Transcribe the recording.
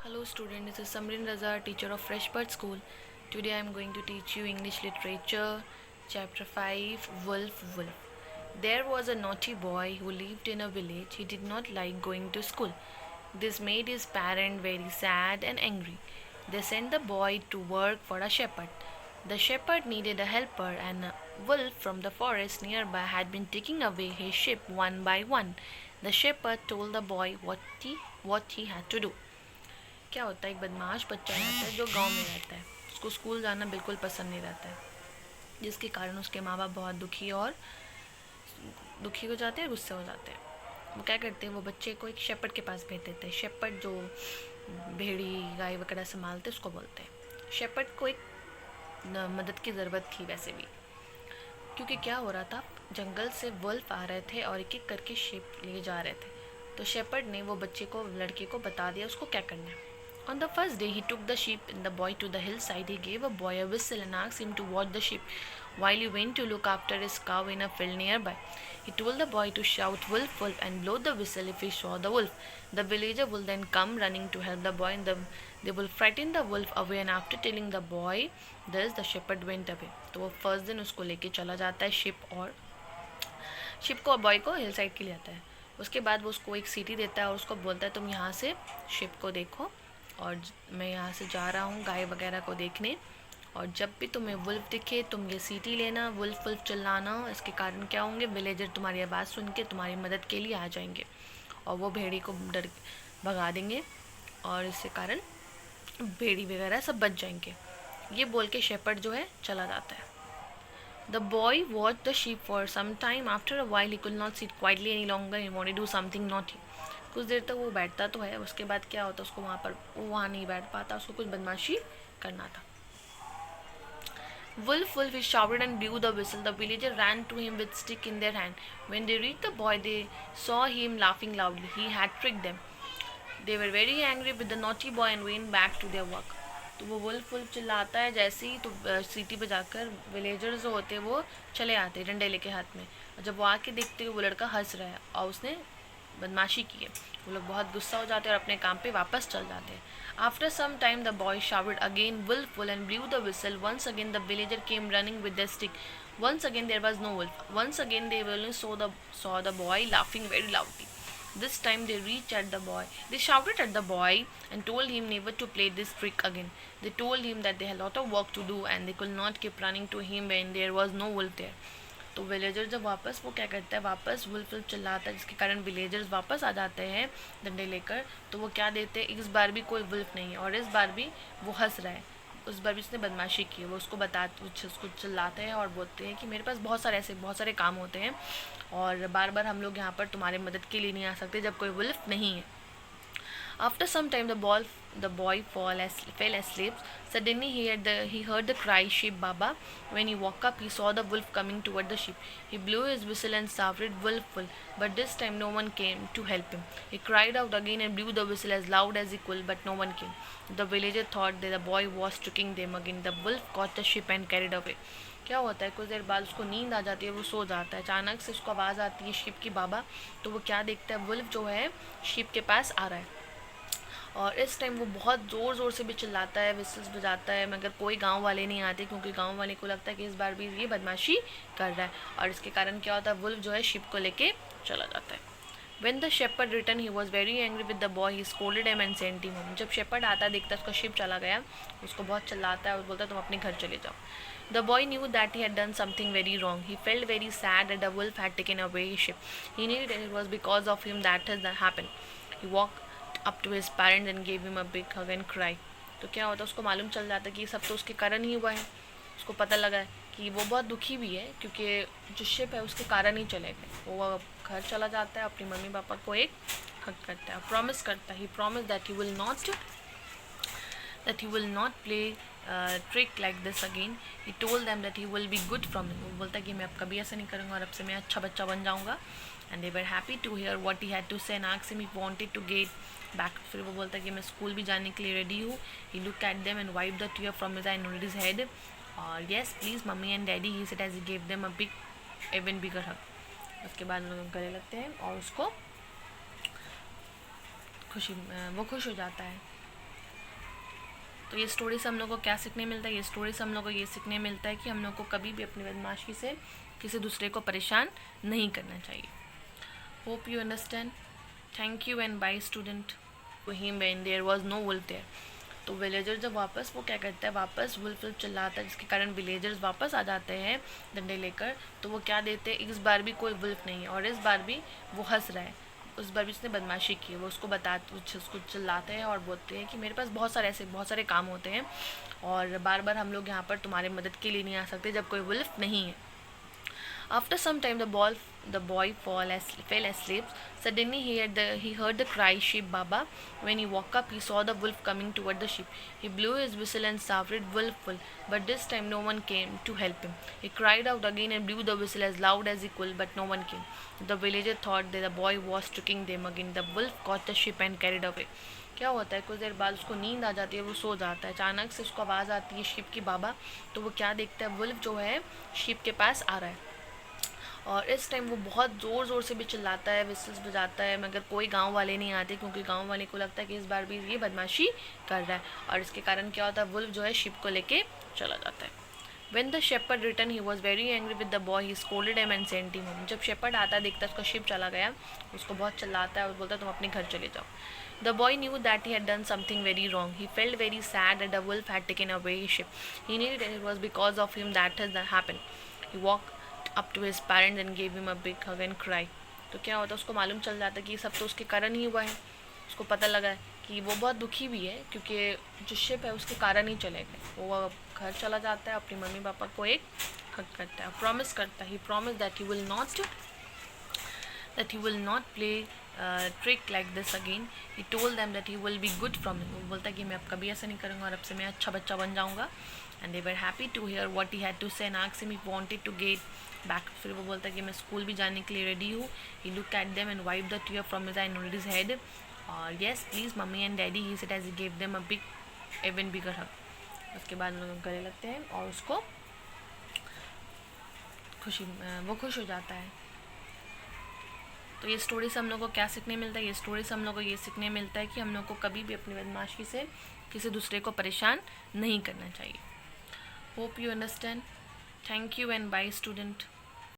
Hello student, this is Samrin Raza, teacher of Freshbird School. Today I am going to teach you English Literature, Chapter 5, Wolf Wolf. There was a naughty boy who lived in a village. He did not like going to school. This made his parent very sad and angry. They sent the boy to work for a shepherd. The shepherd needed a helper, and a wolf from the forest nearby had been taking away his sheep one by one. The shepherd told the boy what he had to do. क्या होता है, एक बदमाश बच्चा रहता है जो गांव में रहता है। उसको स्कूल जाना बिल्कुल पसंद नहीं रहता है, जिसके कारण उसके माँ बाप बहुत दुखी हो जाते हैं, गुस्से हो जाते हैं। वो क्या करते हैं, वो बच्चे को एक शेपर्ड के पास भेज देते हैं। शेपर्ड जो भेड़ी गाय वगैरह संभालते उसको बोलते हैं। शेपर्ड को एक मदद की ज़रूरत थी वैसे भी, क्योंकि क्या हो रहा था, जंगल से वुल्फ आ रहे थे और एक एक करके शेप ले जा रहे थे। तो शेपर्ड ने वो बच्चे को, लड़के को बता दिया उसको क्या करना है। On the first day, he took the sheep and the boy to the hillside. He gave a boy a whistle and asked him to watch the sheep while he went to look after his cow in a field nearby. He told the boy to shout wolf wolf and blow the whistle if he saw the wolf. The villager will then come running to help the boy, and they will frighten the wolf away. And after telling the boy this, the shepherd went away. तो वो first दिन उसको लेके चला जाता है ship को, boy को हिल साइड के लिए आता है। उसके बाद वो उसको एक सीटी देता है और उसको बोलता है तुम यहाँ से शिप को देखो और मैं यहाँ से जा रहा हूँ गाय वगैरह को देखने, और जब भी तुम्हें वुल्फ दिखे तुम ये सीटी लेना, वुल्फ वुल्फ चिल्लाना। इसके कारण क्या होंगे, विलेजर तुम्हारी आवाज़ सुन के तुम्हारी मदद के लिए आ जाएंगे और वो भेड़ी को डर भगा देंगे, और इसके कारण भेड़ी वगैरह सब बच जाएंगे। ये बोल के शेपर्ड जो है चला जाता है। The boy watched the sheep for some time. After a while, he could not sit quietly any longer. He wanted to do something naughty. कुछ देर तक वो बैठता तो है, उसके बाद क्या होता, उसको वहाँ नहीं बैठ पाता, उसको कुछ बदमाशी करना था। Wolf, wolf, he shouted and blew the whistle. The villager ran to him with stick in their hand. When they reached the boy, they saw him laughing loudly. He had tricked them. They were very angry with the naughty boy and went back to their work. तो वो wolf wolf चिल्लाता है जैसे ही, तो सीटी बजाकर villagers जो होते हैं वो चले आते हैं डंडे लेके हाथ में, और जब वो आके देखते हैं वो लड़का हंस रहा है और उसने बदमाशी की है, वो लोग बहुत गुस्सा हो जाते हैं और अपने काम पे वापस चल जाते हैं। After some time the boy shouted again wolf wool and blew the whistle. Once again the villager came running with their stick. Once again there was no wolf. Once again they only saw the boy laughing very loudly. This time they reached at the boy. They shouted at the boy and told him never to play this trick again. They told him that they had a lot of work to do and they could not keep running to him when there was no wolf there. तो villager जब वापस, वो क्या करता है, वापस wolf wolf चिल्लाता है, जिसके कारण विलेजर्स वापस आ जाते हैं डंडे लेकर। तो वो क्या देते हैं, इस बार भी कोई वुल्फ नहीं है और इस बार भी वो हंस रहा है, उस बार भी उसने बदमाशी की है। वो उसको चिल्लाते हैं और बोलते हैं कि मेरे पास बहुत सारे काम होते हैं और बार बार हम लोग यहाँ पर तुम्हारे मदद के लिए नहीं आ सकते जब कोई वुल्फ नहीं है। After some time, the boy fell asleep. Suddenly, he heard the cry, "Sheep Baba." When he woke up, he saw the wolf coming toward the sheep. He blew his whistle and shouted, "Wolf, wolf!" But this time, no one came to help him. He cried out again and blew the whistle as loud as he could, but no one came. The villager thought that the boy was tricking them again. The wolf caught the sheep and carried away. क्या होता है, कुछ देर बाद उसको नींद आ जाती है, वो सो जाता है। अचानक से उसको आवाज़ आती है शिप की बाबा। तो वो क्या देखता है, वुल्फ जो है शिप के पास आ रहा है, और इस टाइम वो बहुत ज़ोर ज़ोर से भी चिल्लाता है, विसल्स बजाता है, मगर कोई गांव वाले नहीं आते, क्योंकि गांव वाले को लगता है कि इस बार भी ये बदमाशी कर रहा है, और इसके कारण क्या होता है, वुल्फ जो है शिप को लेके चला जाता है। When the shepherd returned, he was very angry with the boy. He scolded him and sent him home. जब शेपर्ड आता देखता है उसका शिप चला गया, उसको बहुत चिल्लाता है और बोलता है तुम अपने घर चले जाओ। The boy knew that he had done something very wrong. He felt very sad that the wolf had taken away his sheep. He knew that it was because of him that had happened. He walked up to his parents and gave him a big hug and cried. तो क्या होता है, उसको मालूम चल जाता है कि ये सब तो उसके कारण ही हुआ है। उसको पता लगा है कि वो बहुत दुखी भी है, क्योंकि जो शिप है उसके कारण ही चले गए। वो घर चला जाता है, अपनी मम्मी पापा को एक हक करता है, प्रॉमिस करता है। He promise that he will not play trick like this again. He told them that he will be good from him. वो बोलता है कि मैं अब कभी ऐसा नहीं करूँगा और अब से मैं अच्छा बच्चा बन जाऊँगा। And they were happy to hear what he had to say and asked him if he wanted to get back. फिर वो बोलता है कि मैं स्कूल भी जाने के लिए रेडी हूँ। He looked at them and wiped the tear from his eye and nodded his head. और yes please mummy and daddy, he said as he gave them a even bigger hug. उसके बाद लोग गले लगते हैं और उसको वो खुश हो जाता है। तो ये स्टोरी से हम लोग को क्या सीखने मिलता है? ये स्टोरी से हम लोग को ये सीखने मिलता है कि हम लोग को कभी भी अपनी बदमाशी से किसी दूसरे को परेशान नहीं करना चाहिए. Hope you understand. Thank you and bye student. Him when there was no wolf there. तो विलेजर जब वापस वो क्या करता है, वापस वुल्फ चिल्लाता है, जिसके कारण विलेजर्स वापस आ जाते हैं डंडे लेकर. तो वो क्या देते हैं, इस बार भी कोई वुल्फ नहीं है और इस बार भी वो हंस रहा है. उस बार भी उसने बदमाशी की है. वो उसको उसको चिल्लाते हैं और बोलते हैं कि मेरे पास बहुत सारे काम होते हैं और बार बार हम लोग यहाँ पर तुम्हारे मदद के लिए नहीं आ सकते जब कोई वुल्फ नहीं है. After some time, the boy fell asleep. Suddenly, he heard the cry, "Sheep Baba." When he woke up, he saw the wolf coming toward the sheep. He blew his whistle and shouted, "Wolf, wolf!" But this time, no one came to help him. He cried out again and blew the whistle as loud as he could, but no one came. The villager thought that the boy was tricking them again. The wolf caught the sheep and carried away. क्या होता है, कुछ देर बाद उसको नींद आ जाती है, वो सो जाता है. अचानक से उसको आवाज़ आती है शीप की बाबा. तो वो क्या देखता है, वुल्फ जो है शीप के पास आ रहा है और इस टाइम वो बहुत ज़ोर ज़ोर से भी चिल्लाता है, विस्टल्स बजाता है, मगर कोई गांव वाले नहीं आते क्योंकि गांव वाले को लगता है कि इस बार भी ये बदमाशी कर रहा है. और इसके कारण क्या होता है, वुल्फ जो है शिप को लेके चला जाता है. When the shepherd returned, he was very angry with the boy. He scolded him and sent him home. जब शेपर्ड आता है, देखता है उसका शिप चला गया, उसको बहुत चिल्लाता है और बोलता है तुम अपने घर चले जाओ. The boy knew that he had done something very wrong. He felt very sad that the wolf had taken away his ship. He knew that it was because of him that has happened. He walked up to his parents and gave him a big hug and cried. तो क्या होता है, उसको मालूम चल जाता है कि ये सब तो उसके कारण ही हुआ है. उसको पता लगा है कि वो बहुत दुखी भी है क्योंकि जो शिप है उसके कारण ही चले गए. वो घर चला जाता है, अपनी मम्मी पापा को एक हग करता है, प्रॉमिस करता है. He promise that he will not play trick like this again. He told them that he will be good from him. वो बोलता है कि मैं अब कभी ऐसा नहीं करूँगा और अब से मैं अच्छा बच्चा बन जाऊँगा. And they were happy to hear what he had to say and asked him if he wanted to get back. फिर वो बोलता है कि मैं स्कूल भी जाने के लिए रेडी हूँ. He looked at them and wiped the tear from his eye and nodded his head. और yes please mummy and daddy, he said as he gave them a even bigger hug. उसके बाद लोग गले लगते हैं और उसको वो खुश हो जाता है. तो ये स्टोरी से हम लोग को क्या सीखने मिलता है? ये स्टोरी से हम लोग को ये सीखने मिलता है कि हम लोग को कभी भी अपनी बदमाशी से किसी दूसरे को परेशान नहीं करना चाहिए. Hope you understand. Thank you and bye student.